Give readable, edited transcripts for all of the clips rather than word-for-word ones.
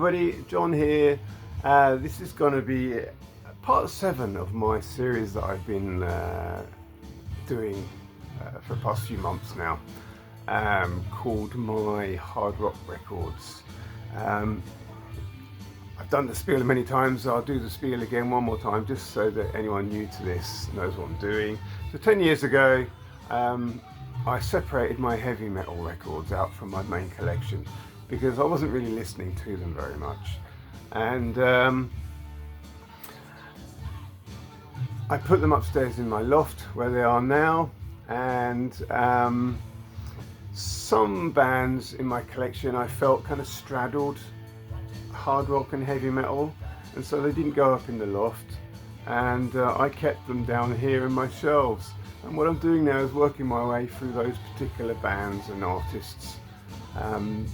everybody, John here. This is going to be part 7 of my series that I've been doing for the past few months now, called My Hard Rock Records. I've done the spiel many times. I'll do the spiel again one more time just so that anyone new to this knows what I'm doing. So 10 years ago, I separated my heavy metal records out from my main collection because I wasn't really listening to them very much, and I put them upstairs in my loft where they are now. And some bands in my collection I felt kind of straddled hard rock and heavy metal, and so they didn't go up in the loft, and I kept them down here in my shelves. And what I'm doing now is working my way through those particular bands and artists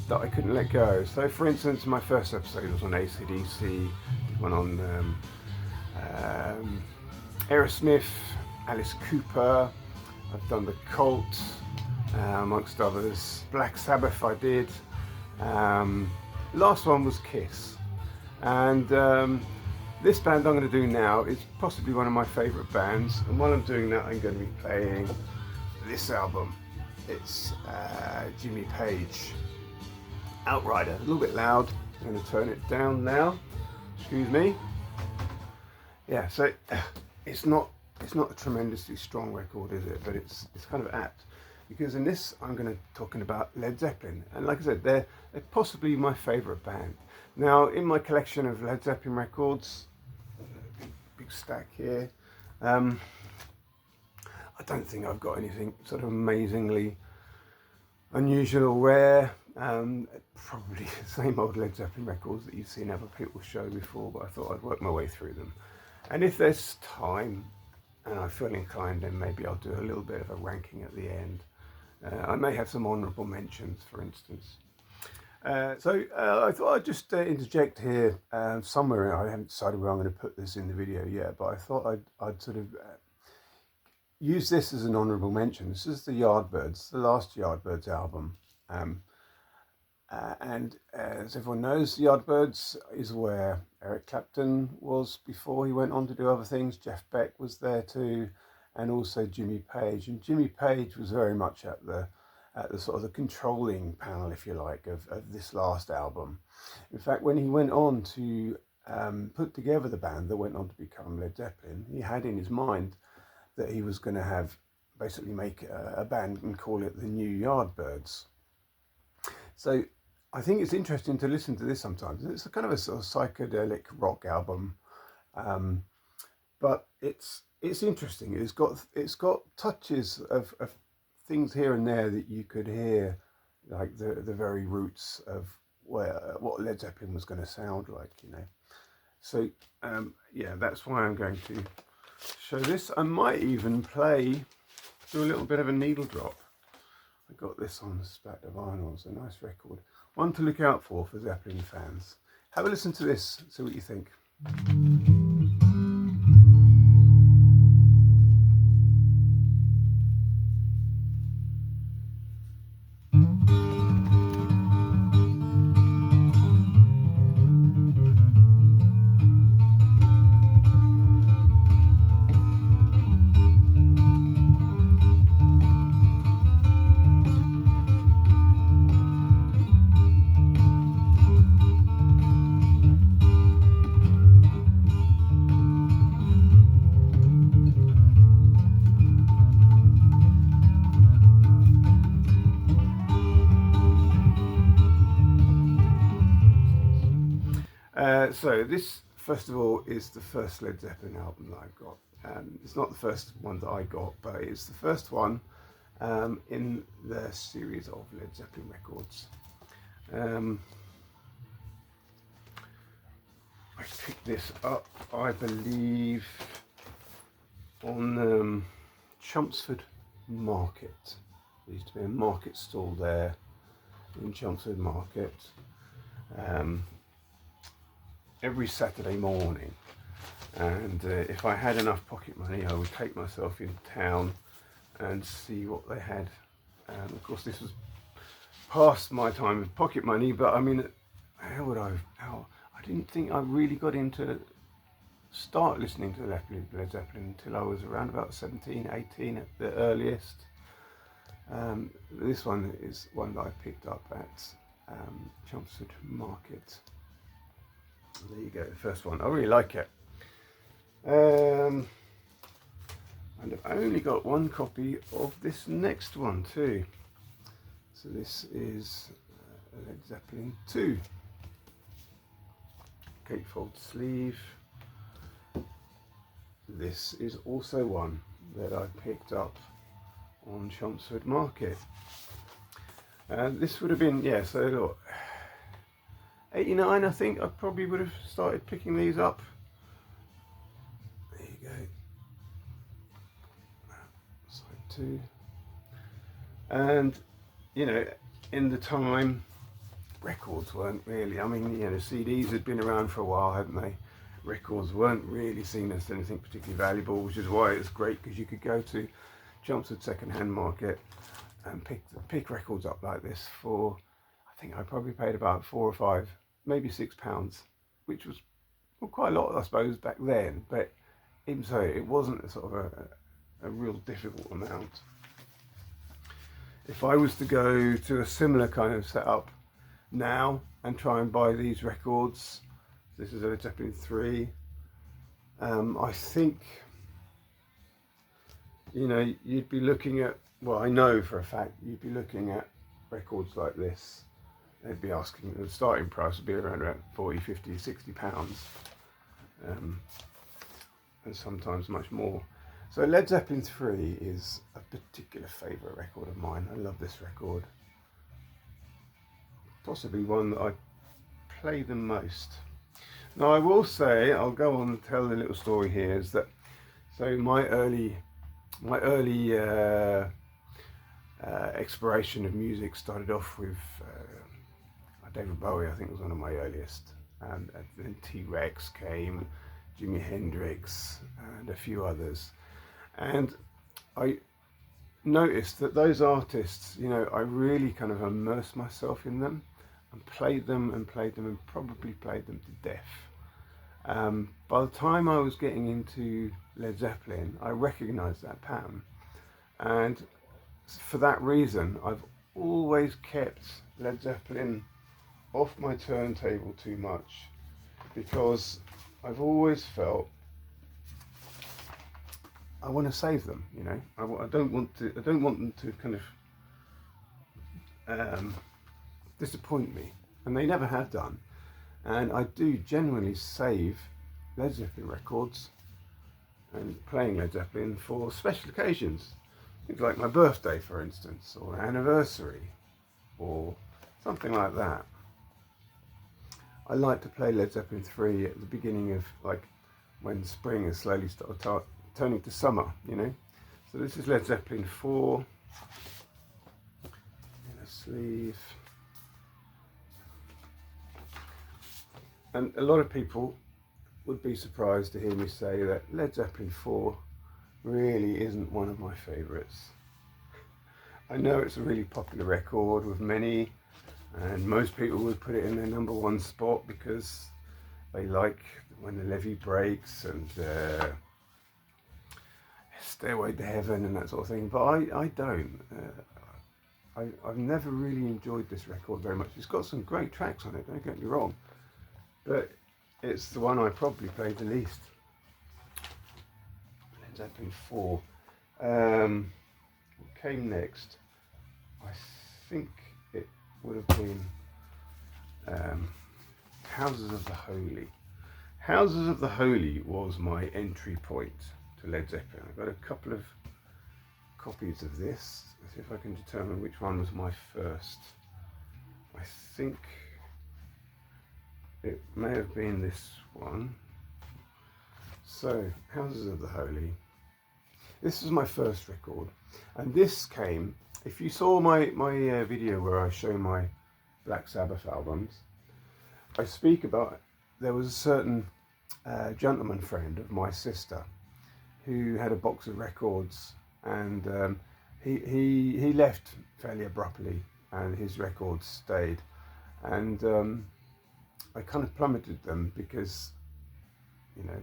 that I couldn't let go. So for instance, my first episode was on AC/DC, one on Aerosmith, Alice Cooper, I've done the Cult, amongst others. Black Sabbath I did. Last one was Kiss. And this band I'm going to do now is possibly one of my favourite bands, and while I'm doing that I'm going to be playing this album. It's Jimmy Page, Outrider. A little bit loud. I'm going to turn it down now. Excuse me. Yeah, so it's not a tremendously strong record, is it? But it's kind of apt, because in this I'm going to be talking about Led Zeppelin, and like I said, they're possibly my favourite band. Now, in my collection of Led Zeppelin records, big stack here, I don't think I've got anything sort of amazingly unusual or rare. Probably the same old Led Zeppelin records that you've seen other people show before, but I thought I'd work my way through them. And if there's time and I feel inclined, then maybe I'll do a little bit of a ranking at the end. I may have some honourable mentions, for instance. So I thought I'd just interject here somewhere. I haven't decided where I'm going to put this in the video yet, but I thought I'd sort of use this as an honourable mention. This is the Yardbirds, the last Yardbirds album. And as everyone knows, the Yardbirds is where Eric Clapton was before he went on to do other things. Jeff Beck was there too, and also Jimmy Page. And Jimmy Page was very much at the sort of the controlling panel, if you like, of this last album. In fact, when he went on to put together the band that went on to become Led Zeppelin, he had in his mind that he was going to have basically make a band and call it the New Yardbirds. So I think it's interesting to listen to this sometimes. It's a kind of a sort of psychedelic rock album, but it's interesting. It's got touches of things here and there that you could hear, like the very roots of what Led Zeppelin was going to sound like, you know. So yeah, that's why I'm going to show this. I might even do a little bit of a needle drop. I got this on a stack of vinyls, a nice record. One to look out for Zeppelin fans. Have a listen to this, see what you think. So this, first of all, is the first Led Zeppelin album that I've got. It's not the first one that I got, but it's the first one in the series of Led Zeppelin records. I picked this up, I believe, on Chelmsford Market. There used to be a market stall there in Chelmsford Market. Every Saturday morning, and if I had enough pocket money, I would take myself in town and see what they had. Of course, this was past my time of pocket money, but I mean, I didn't think I really got into start listening to Led Zeppelin until I was around about 17, 18 at the earliest. This one is one that I picked up at Chelmsford Market. There you go, the first one. I really like it. And I've only got one copy of this next one too. So this is Led Zeppelin 2. Gatefold sleeve. This is also one that I picked up on Chelmsford Market. This would have been, yeah, so look, 89 I think I probably would have started picking these up. There you go. Side 2. And, you know, in the time, records weren't really, I mean, you know, CDs had been around for a while, hadn't they? Records weren't really seen as anything particularly valuable, which is why it's great, because you could go to Chelmsford second-hand market and pick records up like this for, I think I probably paid about £4 or £5, maybe £6, which was, well, quite a lot I suppose back then, but even so it wasn't a sort of a real difficult amount. If I was to go to a similar kind of setup now and try and buy these records, this is a Led Zeppelin 3, I think, you know, you'd be looking at, well, I know for a fact you'd be looking at records like this. They'd be asking, the starting price would be around about 40, 50, 60 pounds, and sometimes much more. So Led Zeppelin 3 is a particular favourite record of mine. I love this record. Possibly one that I play the most. Now I will say, I'll go on and tell the little story here, is that, so my early exploration of music started off with David Bowie. I think was one of my earliest, and then T-Rex came, Jimi Hendrix, and a few others, and I noticed that those artists, you know, I really kind of immersed myself in them and played them and probably played them to death. By the time I was getting into Led Zeppelin, I recognised that pattern, and for that reason I've always kept Led Zeppelin off my turntable too much, because I've always felt I want to save them, you know. I don't want them to kind of disappoint me, and they never have done. And I do genuinely save Led Zeppelin records and playing Led Zeppelin for special occasions, things like my birthday, for instance, or anniversary, or something like that. I like to play Led Zeppelin 3 at the beginning of, like, when spring has slowly started turning to summer, you know. So this is Led Zeppelin 4 in a sleeve. And a lot of people would be surprised to hear me say that Led Zeppelin 4 really isn't one of my favourites. I know it's a really popular record with many, and most people would put it in their #1 spot because they like When the Levee Breaks and Stairway to Heaven and that sort of thing, but I don't. I've never really enjoyed this record very much. It's got some great tracks on it, don't get me wrong, but it's the one I probably played the least. Led Zeppelin 4. What came next? I think it would have been Houses of the Holy. Houses of the Holy was my entry point to Led Zeppelin. I've got a couple of copies of this. Let's see if I can determine which one was my first. I think it may have been this one. So, Houses of the Holy. This is my first record, and this came, if you saw my video where I show my Black Sabbath albums, I speak about, there was a certain gentleman friend of my sister who had a box of records, and he left fairly abruptly, and his records stayed, and I kind of plummeted them because, you know,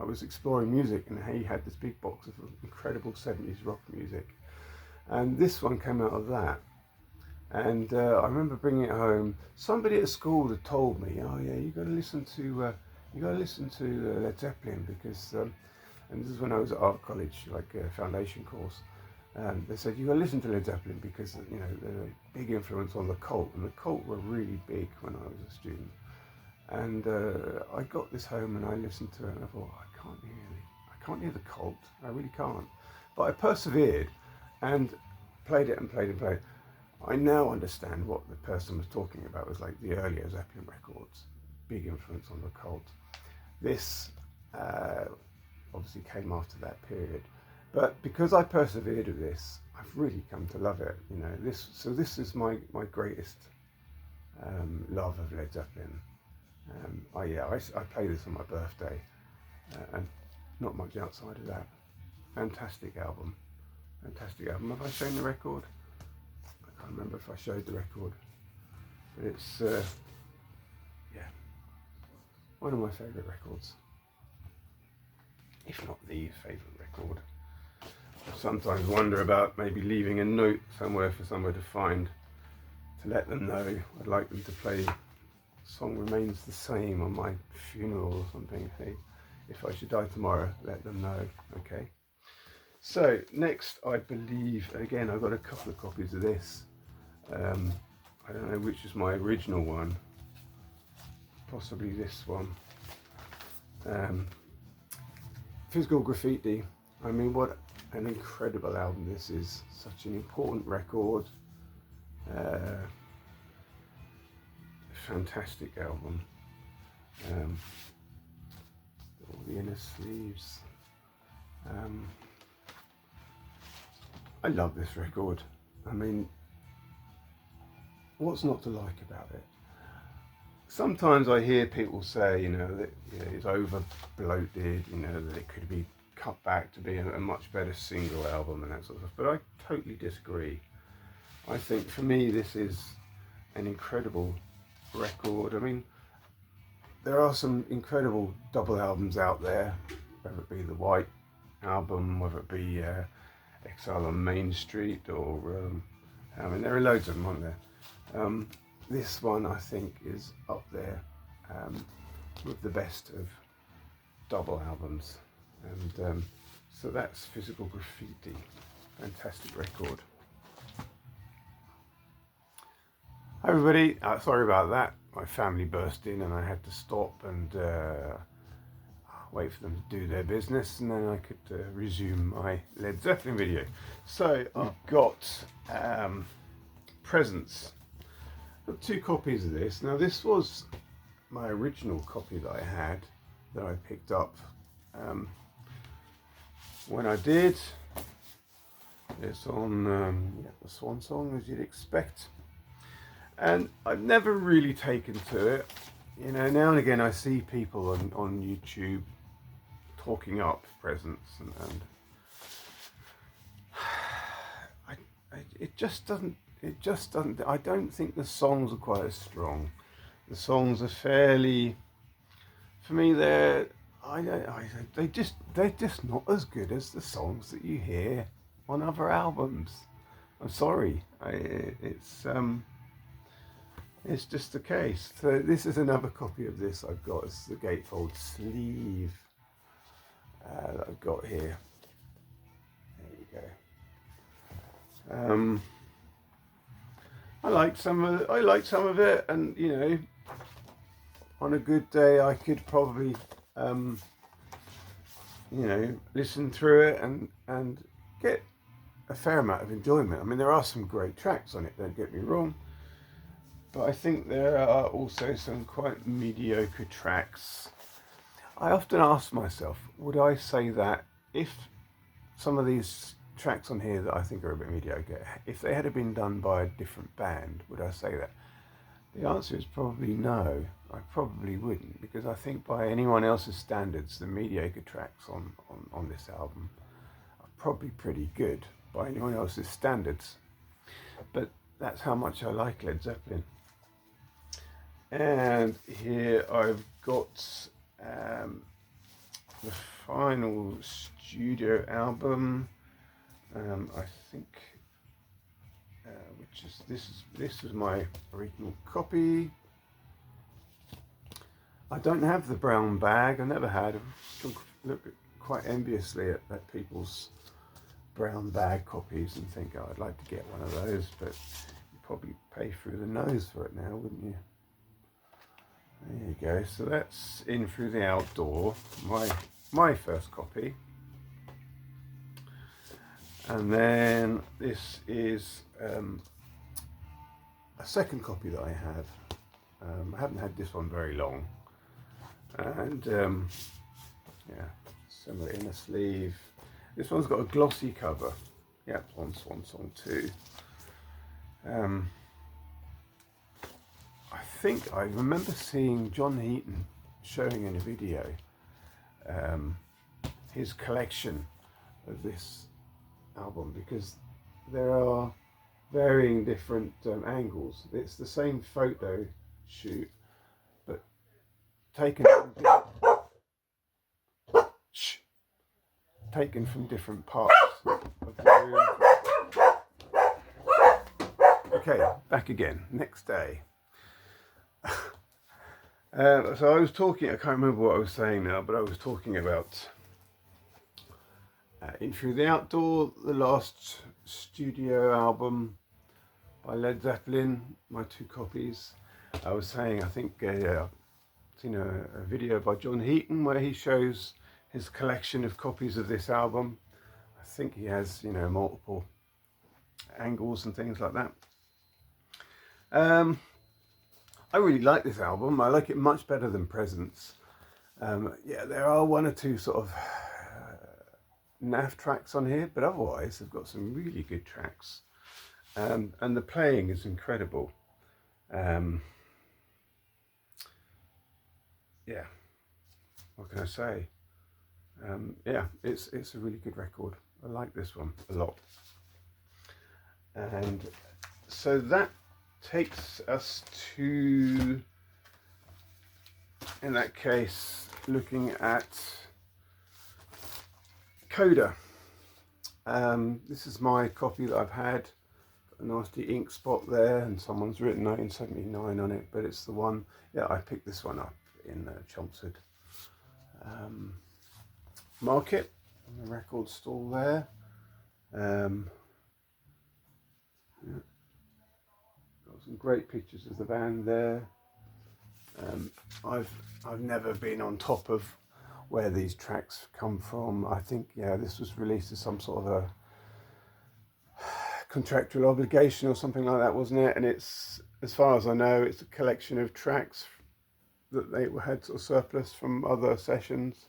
I was exploring music, and he had this big box of incredible 70s rock music. And this one came out of that. And I remember bringing it home. Somebody at school had told me, "Oh yeah, you got to listen to Led Zeppelin because." And this is when I was at art college, like a foundation course. They said you got to listen to Led Zeppelin because they're a big influence on the Cult, and the Cult were really big when I was a student. And I got this home and I listened to it, and I thought, I can't hear the Cult. I really can't. But I persevered and played it and played and played. I now understand what the person was talking about. It was like the earlier Zeppelin records, big influence on the Cult. This obviously came after that period, but because I persevered with this, I've really come to love it. This is my greatest love of Led Zeppelin. I play this on my birthday, and not much outside of that. Fantastic album. Have I shown the record? I can't remember if I showed the record, but it's one of my favourite records, if not the favourite record. I sometimes wonder about maybe leaving a note somewhere for somewhere to find, to let them know I'd like them to play Song Remains the Same on my funeral or something. Hey, if I should die tomorrow, let them know. Okay. So next, I believe, again, I've got a couple of copies of this. I don't know which is my original one. Possibly this one. Physical Graffiti. I mean, what an incredible album this is. Such an important record. Fantastic album. All the inner sleeves. I love this record. I mean, what's not to like about it? Sometimes I hear people say, that it's over bloated, that it could be cut back to be a much better single album and that sort of stuff. But I totally disagree. I think for me this is an incredible record. I mean, there are some incredible double albums out there, whether it be the White album, whether it be Exile on Main Street, or I mean, there are loads of them, aren't there? This one I think is up there with the best of double albums, and so that's Physical Graffiti. Fantastic record. Hi everybody, sorry about that. My family burst in and I had to stop and wait for them to do their business, and then I could resume my Led Zeppelin video. So I've got presents. I've got 2 copies of this. Now this was my original copy that I had, that I picked up when I did. It's on the Swan Song, as you'd expect. And I've never really taken to it. Now and again I see people on YouTube talking up presents, and it just doesn't, I don't think the songs are quite as strong. The songs are fairly, for me, they're just not as good as the songs that you hear on other albums. I'm sorry, it's just the case. So this is another copy of this I've got. It's the gatefold sleeve that I've got here. There you go. I like some of it, and on a good day I could probably listen through it and get a fair amount of enjoyment. I mean, there are some great tracks on it, don't get me wrong, but I think there are also some quite mediocre tracks. I often ask myself, would I say that if some of these tracks on here that I think are a bit mediocre, if they had been done by a different band, would I say that? The answer is probably no. I probably wouldn't, because I think by anyone else's standards, the mediocre tracks on this album are probably pretty good by anyone else's standards. But that's how much I like Led Zeppelin. And here I've got the final studio album. I think, which is this is my original copy. I don't have the brown bag. I never had. I look quite enviously at people's brown bag copies and think, oh, I'd like to get one of those, but you'd probably pay through the nose for it now, wouldn't you? There you go. So that's In Through the Outdoor, my first copy. And then this is a second copy that I have. I haven't had this one very long. And yeah, similar inner sleeve. This one's got a glossy cover. Yeah, on Swan Song 2. I think I remember seeing John Heaton showing in a video his collection of this album, because there are varying different angles. It's the same photo shoot, but taken from different parts of the room. Okay, back again. Next day. So I was talking, I can't remember what I was saying now, but I was talking about In Through the Outdoor, the last studio album by Led Zeppelin, my 2 copies. I was saying, I think I've seen a video by John Heaton where he shows his collection of copies of this album. I think he has, multiple angles and things like that. I really like this album. I like it much better than Presents. Yeah, there are 1 or 2 sort of naff tracks on here, but otherwise they've got some really good tracks. And the playing is incredible. Yeah, what can I say? Yeah, it's a really good record. I like this one a lot. And so that takes us to, in that case, looking at Coda. This is my copy that I've had. Got a nasty ink spot there, and someone's written 1979 on it, but it's the one. Yeah, I picked this one up in Chelmsford Market, on the record stall there. Yeah. Got some great pictures of the band there. I've never been on top of where these tracks come from. I think, yeah, this was released as some sort of a contractual obligation or something like that, wasn't it? And it's, as far as I know, it's a collection of tracks that they had sort of surplus from other sessions,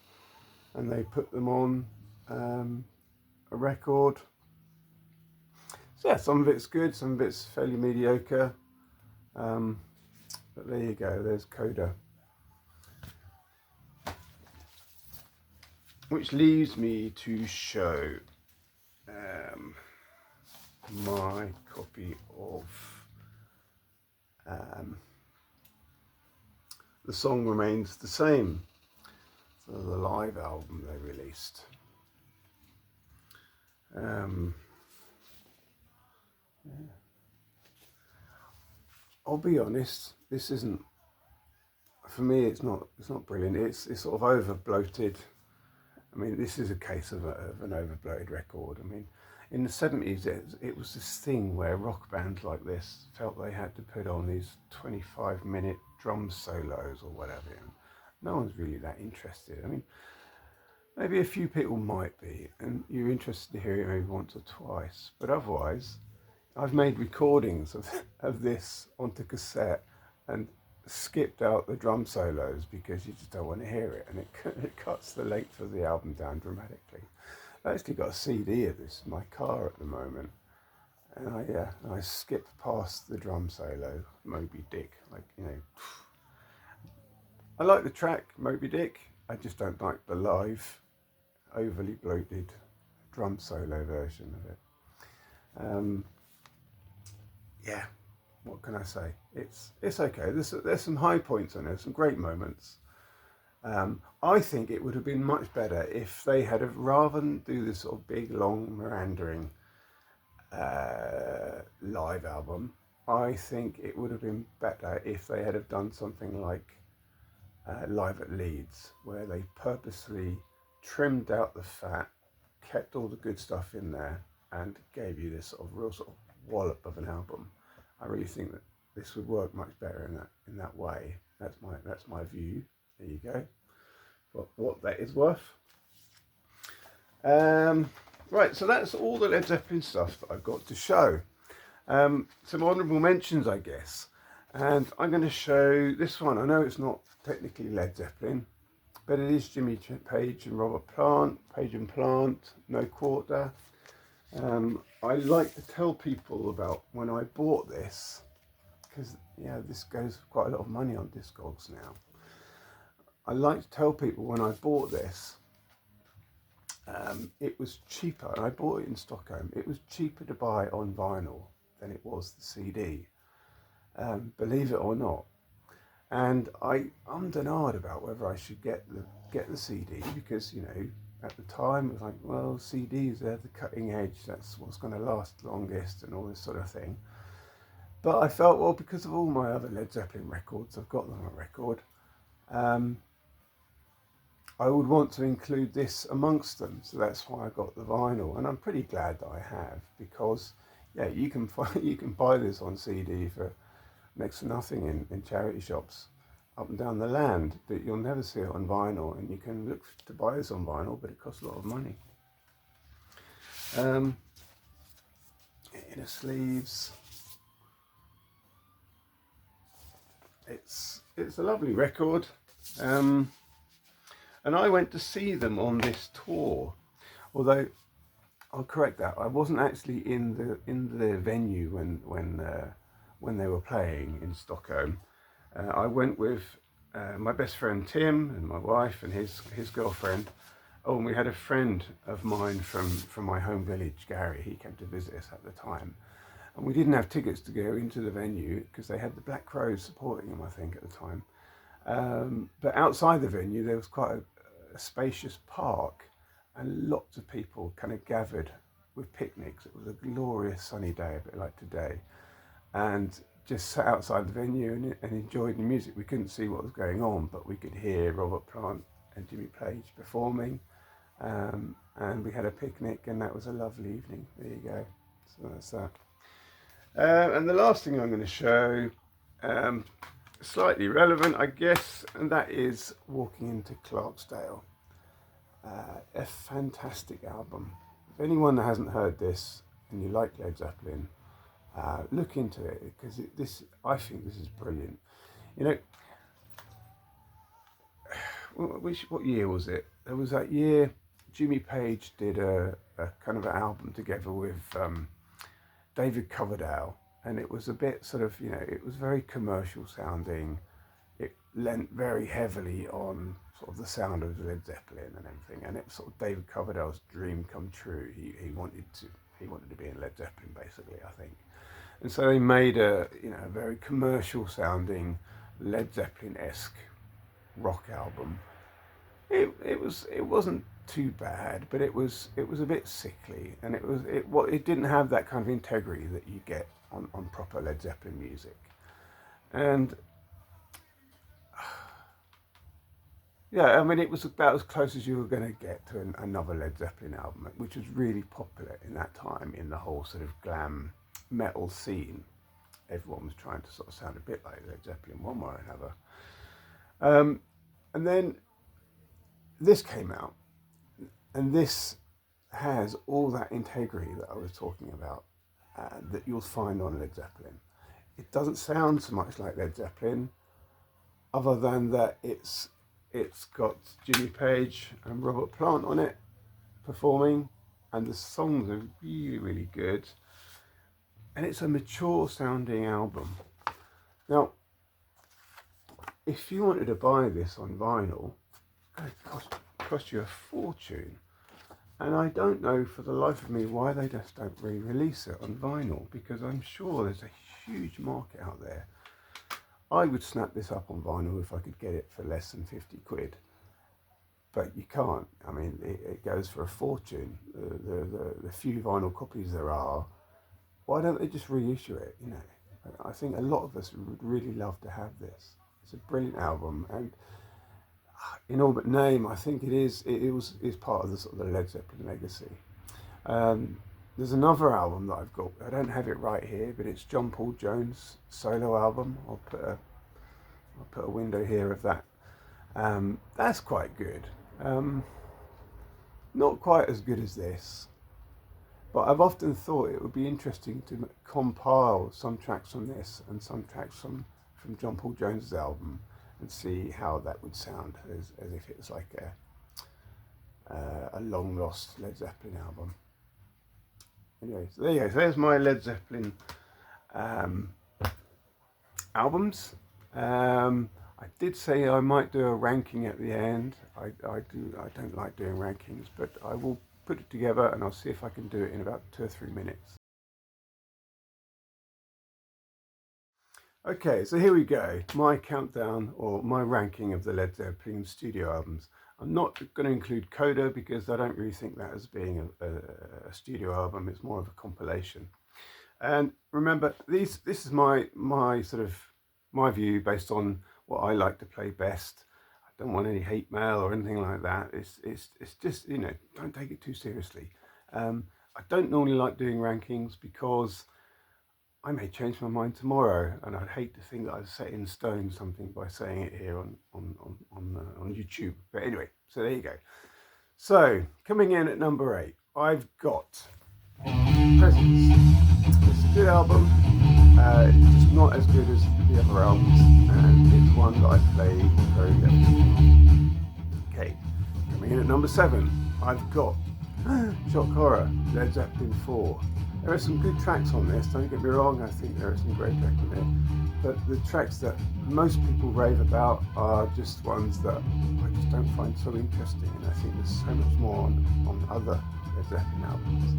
and they put them on a record. So yeah, some of it's good, some of it's fairly mediocre. But there you go, there's Coda. Which leaves me to show my copy of The Song Remains the Same, so the live album they released. Yeah. I'll be honest, this isn't, for me, it's not brilliant. It's sort of over bloated. I mean, this is a case of an over bloated record. I mean, in the 70s, it was this thing where rock bands like this felt they had to put on these 25-minute drum solos or whatever. And no one's really that interested. I mean, maybe a few people might be, and you're interested to hear it maybe once or twice, but otherwise, I've made recordings of this onto cassette and skipped out the drum solos because you just don't want to hear it, and it cuts the length of the album down dramatically. I actually got a CD of this in my car at the moment, and I skipped past the drum solo, Moby Dick. Like, I like the track Moby Dick, I just don't like the live, overly bloated drum solo version of it. Yeah, what can I say? It's okay. There's some high points on there, some great moments. I think it would have been much better if they had have, rather than do this sort of big long meandering live album. I think it would have been better if they had have done something like Live at Leeds, where they purposely trimmed out the fat, kept all the good stuff in there, and gave you this sort of real sort of wallop of an album. I really think that this would work much better in that way. That's my view. There you go. What that is worth. Right, so that's all the Led Zeppelin stuff that I've got to show. Some honourable mentions, I guess. And I'm going to show this one. I know it's not technically Led Zeppelin, but it is Jimmy Page and Robert Plant, Page and Plant, no Coda. I like to tell people about when I bought this, because this goes for quite a lot of money on Discogs now. I like to tell people when I bought this, it was cheaper, and I bought it in Stockholm. It was cheaper to buy on vinyl than it was the CD, believe it or not. And I ummed and ahed about whether I should get the CD, because at the time it was like, well, CDs, they're the cutting edge, that's what's going to last longest and all this sort of thing. But I felt, well, because of all my other Led Zeppelin records, I've got them on record, I would want to include this amongst them, so that's why I got the vinyl, and I'm pretty glad that I have, because you can buy this on CD for next to nothing in charity shops up and down the land, but you'll never see it on vinyl, and you can look to buy this on vinyl, but it costs a lot of money. Inner sleeves. It's a lovely record. And I went to see them on this tour, although I'll correct that. I wasn't actually in the venue when they were playing in Stockholm. I went with my best friend Tim and my wife and his girlfriend. Oh, and we had a friend of mine from my home village, Gary. He came to visit us at the time, and we didn't have tickets to go into the venue because they had the Black Crows supporting them, I think, at the time. But outside the venue there was quite a spacious park, and lots of people kind of gathered with picnics. It was a glorious sunny day, a bit like today, and just sat outside the venue and enjoyed the music. We couldn't see what was going on, but we could hear Robert Plant and Jimmy Page performing, and we had a picnic, and that was a lovely evening. There you go. So that's that. And the last thing I'm going to show, slightly relevant, I guess, and that is Walking into Clarksdale. A fantastic album. If anyone hasn't heard this and you like Led Zeppelin, look into it, because I think this is brilliant. What year was it? There was that year Jimmy Page did a kind of an album together with David Coverdale, and it was a bit sort of, it was very commercial sounding. It lent very heavily on sort of the sound of Led Zeppelin and everything, and it was sort of David Coverdale's dream come true. He wanted to be in Led Zeppelin, basically, I think. And so they made a very commercial sounding Led Zeppelin-esque rock album. It wasn't too bad, but it was a bit sickly, and it didn't have that kind of integrity that you get on proper Led Zeppelin music. And I mean, it was about as close as you were going to get to another Led Zeppelin album, which was really popular in that time in the whole sort of glam metal scene. Everyone was trying to sort of sound a bit like Led Zeppelin one way or another. And then this came out, and this has all that integrity that I was talking about, that you'll find on Led Zeppelin. It doesn't sound so much like Led Zeppelin, other than that it's got Jimmy Page and Robert Plant on it performing, and the songs are really, really good, and it's a mature sounding album. Now, if you wanted to buy this on vinyl, it cost you a fortune, and I don't know for the life of me why they just don't re-release it on vinyl, because I'm sure there's a huge market out there. I would snap this up on vinyl if I could get it for less than 50 quid. But you can't. I mean, it goes for a fortune. The few vinyl copies there are, why don't they just reissue it? You know, I think a lot of us would really love to have this. It's a brilliant album, and in all but name, I think is part of the sort of the Led Zeppelin legacy. There's another album that I've got. I don't have it right here, but it's John Paul Jones' solo album. I'll put a window here of that. That's quite good. Not quite as good as this, but I've often thought it would be interesting to compile some tracks from this and some tracks from John Paul Jones' album and see how that would sound as if it was like a long lost Led Zeppelin album. Anyway, so there you go. So there's my Led Zeppelin albums. I did say I might do a ranking at the end. I don't like doing rankings, but I will put it together and I'll see if I can do it in about 2 or 3 minutes. Okay, so here we go. My countdown, or my ranking of the Led Zeppelin studio albums. I'm not going to include Coda because I don't really think that as being a studio album. It's more of a compilation. And remember, this is my sort of my view based on what I like to play best. I don't want any hate mail or anything like that. It's just, you know, don't take it too seriously. I don't normally like doing rankings because I may change my mind tomorrow, and I'd hate to think that I've set in stone something by saying it here on YouTube. But anyway, so there you go. So coming in at number 8, I've got Presents. It's a good album. It's just not as good as the other albums, and it's one that I play very little. Okay, coming in at number 7, I've got Shock Horror, Led Zeppelin 4. There are some good tracks on this, don't get me wrong, I think there are some great tracks on it, but the tracks that most people rave about are just ones that I just don't find so interesting, and I think there's so much more on other Led Zeppelin albums.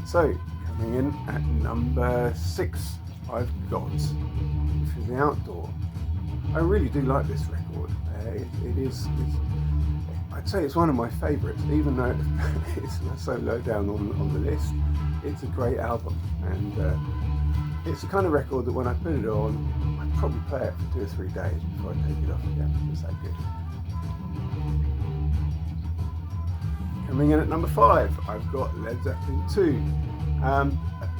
So, coming in at number 6, I've got For the Outdoor. I really do like this record. I'd say it's one of my favourites, even though it's so low down on the list. It's a great album, and it's the kind of record that when I put it on, I'd probably play it for 2 or 3 days before I take it off again. It's that good. Coming in at number 5, I've got Led Zeppelin 2. A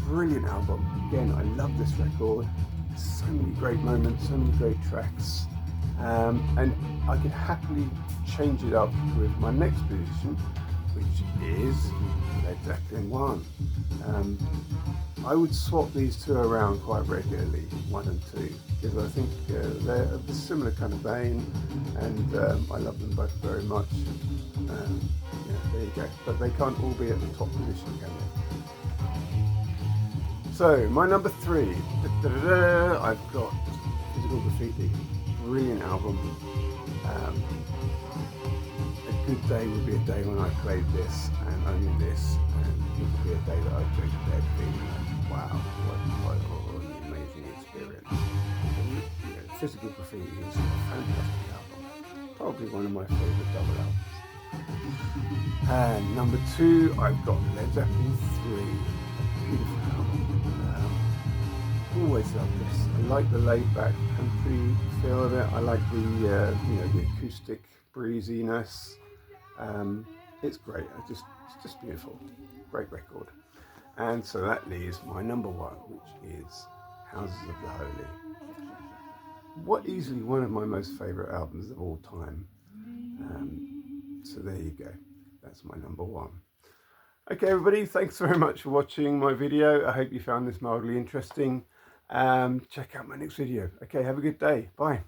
brilliant album. Again, I love this record. So many great moments, so many great tracks. And I could happily change it up with my next position, which is Led Zeppelin 1. I would swap these two around quite regularly, 1 and 2, because I think they're of a similar kind of vein, and I love them both very much. Yeah, there you go. But they can't all be at the top position, can they? So, my number 3, I've got Physical Graffiti. Brilliant album. A good day would be a day when I played this and only this, and it would be a day that I'd go to bed feeling like, wow, what an amazing experience. And, you know, Physical Graffiti is a fantastic album. Probably one of my favourite double albums. And number 2, I've got Led Zeppelin 3. A beautiful album. Always love this. I like the laid-back country feel of it. I like the the acoustic breeziness. It's great. It's just beautiful. Great record. And so that leaves my number 1, which is Houses of the Holy. Easily one of my most favourite albums of all time. So there you go. That's my number 1. Okay, everybody. Thanks very much for watching my video. I hope you found this mildly interesting. Check out my next video. Okay, have a good day. Bye.